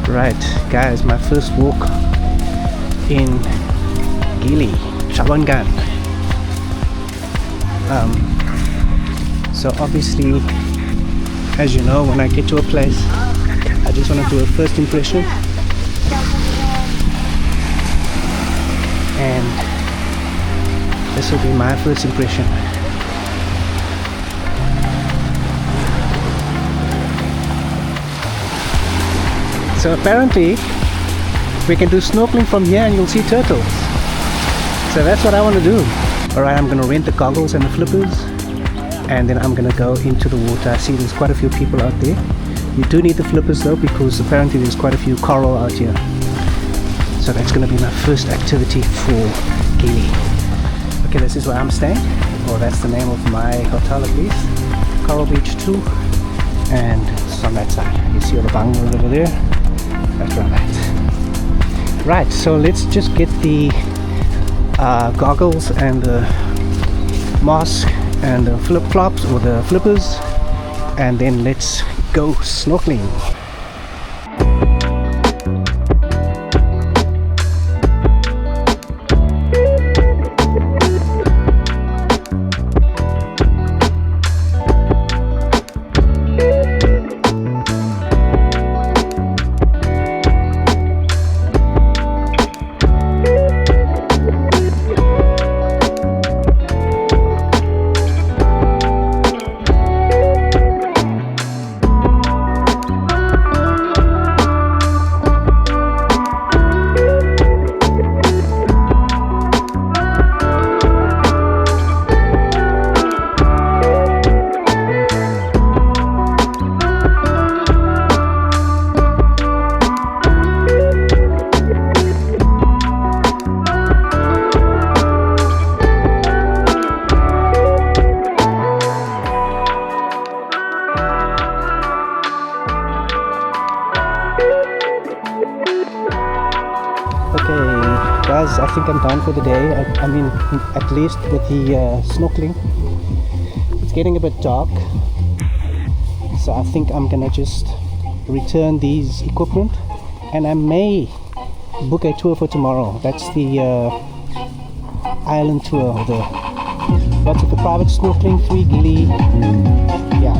Right, guys, my first walk in Gili, Trawangan. So obviously, as you know, when I get to a place, I just want to do a first impression. And this will be my first impression. So apparently we can do snorkeling from here and you'll see turtles. So that's what I want to do. Alright, I'm going to rent the goggles and the flippers, and then I'm going to go into the water. I see there's quite a few people out there. You do need the flippers though, because apparently there's quite a few coral out here. So that's going to be my first activity for Gili. Okay, this is where I'm staying, or that's the name of my hotel at least. Coral Beach 2, and it's on that side. You see all the bungalows over there. That's right. Right, so let's just get the goggles and the mask and the flip-flops or the flippers, and then let's go snorkeling. Guys, I think I'm done for the day. I mean, at least with the snorkeling. It's getting a bit dark, so I think I'm gonna just return these equipment, and I may book a tour for tomorrow. That's the island tour, the what's it, the private snorkeling 3 Gili. Yeah.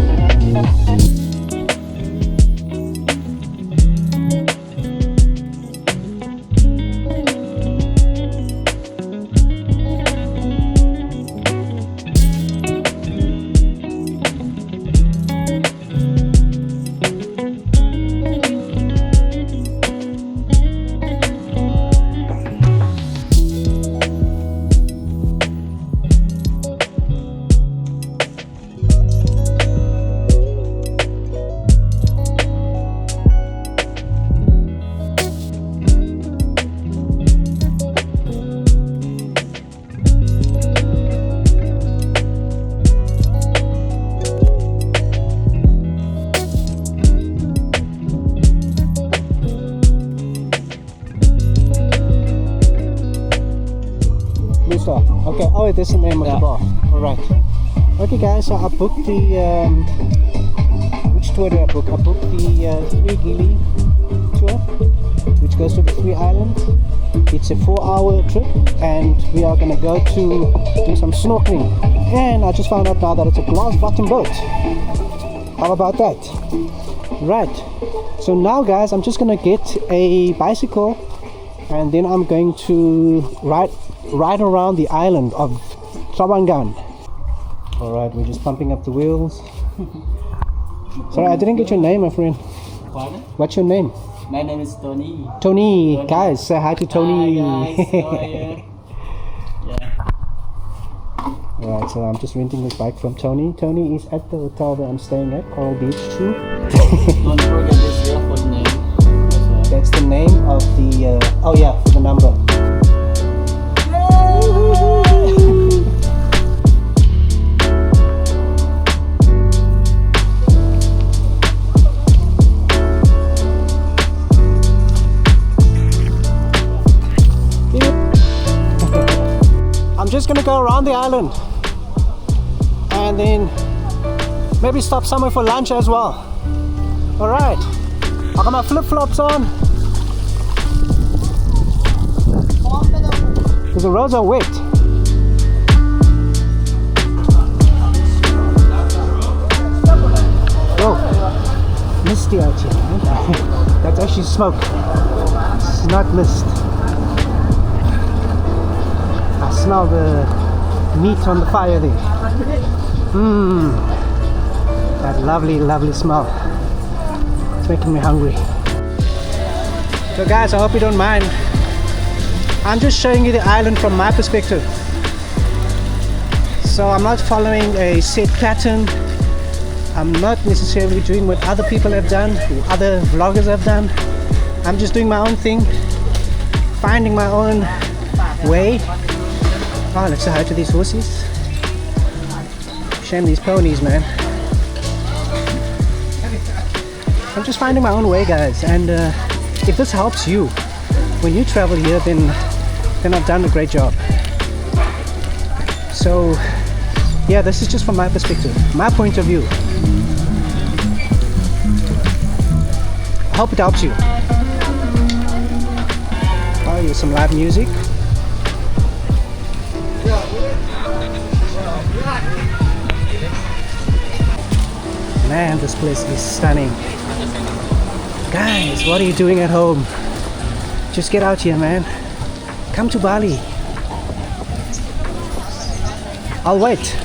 Okay, oh, this is the name of the bar. Alright. Okay guys, so I booked the which tour did I book? I booked the 3 Gili tour, which goes to the 3 islands. It's a 4-hour trip, and we are gonna go to do some snorkeling. And I just found out now that it's a glass bottom boat. How about that? Right. So now guys, I'm just gonna get a bicycle, and then I'm going to ride around the island of Trawangan. Alright, we're just pumping up the wheels. Sorry, I didn't get your name, my friend. Pardon? What's your name? My name is Tony. Tony. Guys, say hi to Tony. Hi guys, how are you? Yeah. Alright, so I'm just renting this bike from Tony. Tony is at the hotel that I'm staying at, Coral Beach 2. Don't forget this earphone name. That's the name of the, oh yeah, the number. go around the island and then maybe stop somewhere for lunch as well. Alright, I got my flip-flops on because the roads are wet. Oh, misty out here. That's actually smoke. It's not mist. I smell the meat on the fire there. That lovely, lovely smell. It's making me hungry. So guys, I hope you don't mind. I'm just showing you the island from my perspective. So I'm not following a set pattern. I'm not necessarily doing what other people have done, or other vloggers have done. I'm just doing my own thing, finding my own way. Oh, let's say hi to these horses. Shame these ponies, man. I'm just finding my own way, guys, and if this helps you when you travel here, then I've done a great job. So yeah, this is just from my perspective, my point of view. I hope it helps you. Oh, here's some live music. Man, this place is stunning. Guys, what are you doing at home? Just get out here, man. Come to Bali. I'll wait.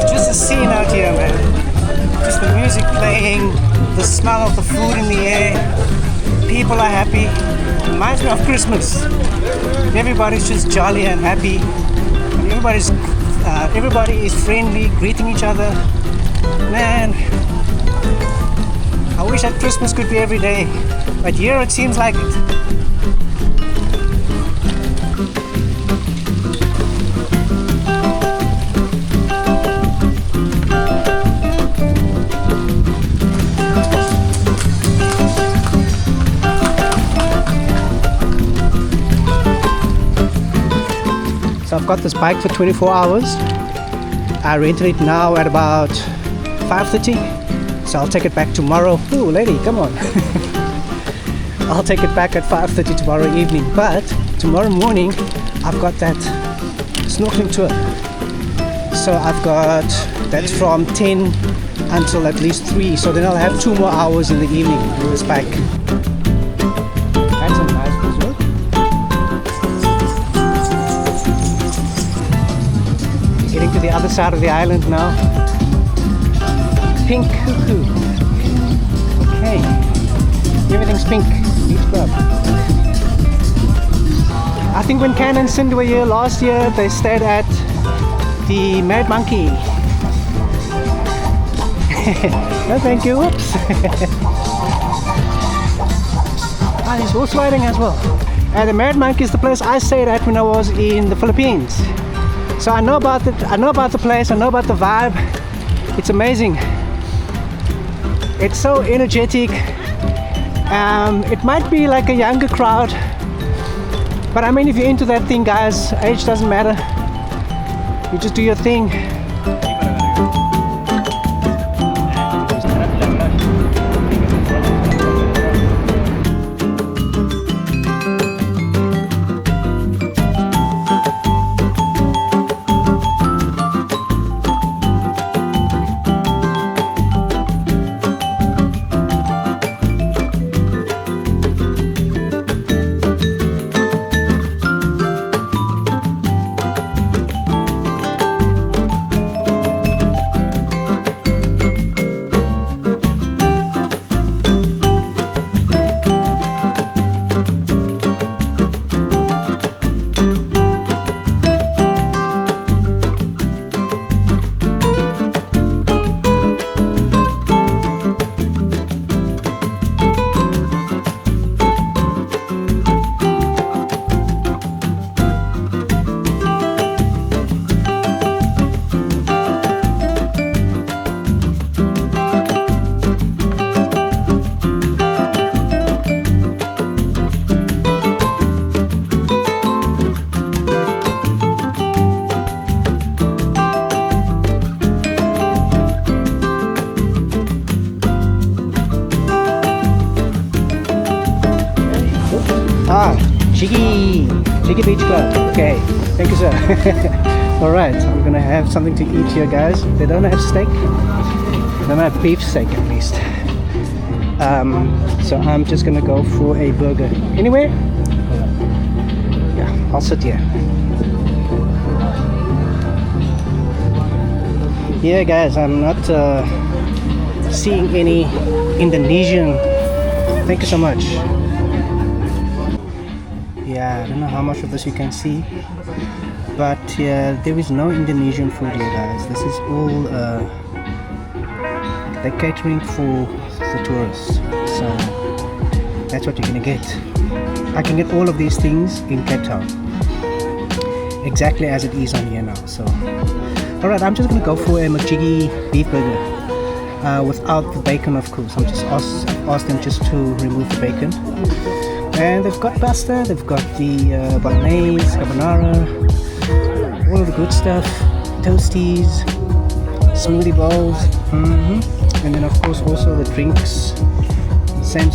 Just a scene out here, man. Just the music playing, the smell of the food in the air. People are happy. Reminds me of Christmas. Everybody's just jolly and happy. And everybody is friendly, greeting each other. Man, I wish that Christmas could be every day, but here it seems like it. So I've got this bike for 24 hours. I rented it now at about 5:30. So I'll take it back tomorrow. Ooh, lady, come on. I'll take it back at 5:30 tomorrow evening. But tomorrow morning, I've got that snorkeling tour. So I've got, that's from 10 until at least 3. So then I'll have 2 more hours in the evening with this bike. That's a nice resort. Getting to the other side of the island now. Pink cuckoo. Okay. Everything's pink. Beach club. I think when Ken and Cindy were here last year, they stayed at the Mad Monkey. No, thank you. Whoops. Ah, there's horse riding as well. And the Mad Monkey is the place I stayed at when I was in the Philippines. So I know about the place. I know about the vibe. It's amazing. It's so energetic. It might be like a younger crowd, but I mean, if you're into that thing, guys, age doesn't matter. You just do your thing. Jiggy Beach Club. Okay, thank you, sir. Alright, so I'm gonna have something to eat here, guys. They don't have steak. They don't have beef steak, at least. So I'm just gonna go for a burger. Anywhere? Yeah, I'll sit here. Yeah, guys, I'm not seeing any Indonesian. Thank you so much. Yeah, I don't know how much of this you can see, but yeah, there is no Indonesian food here, guys. This is all they're catering for the tourists, so that's what you're gonna get. I can get all of these things in Cape Town, exactly as it is on here now. So alright, I'm just gonna go for a McJiggy beef burger without the bacon, of course. I'm just asked them just to remove the bacon. And they've got pasta, they've got the bolognese, carbonara, all of the good stuff, toasties, smoothie bowls, and then of course also the drinks, same.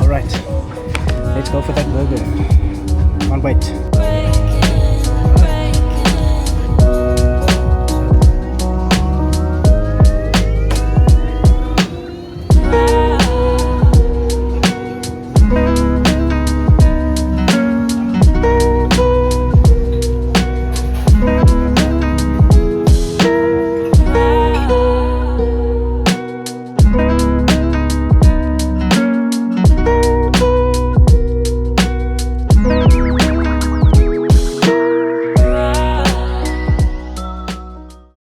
Alright, let's go for that burger. Can't wait.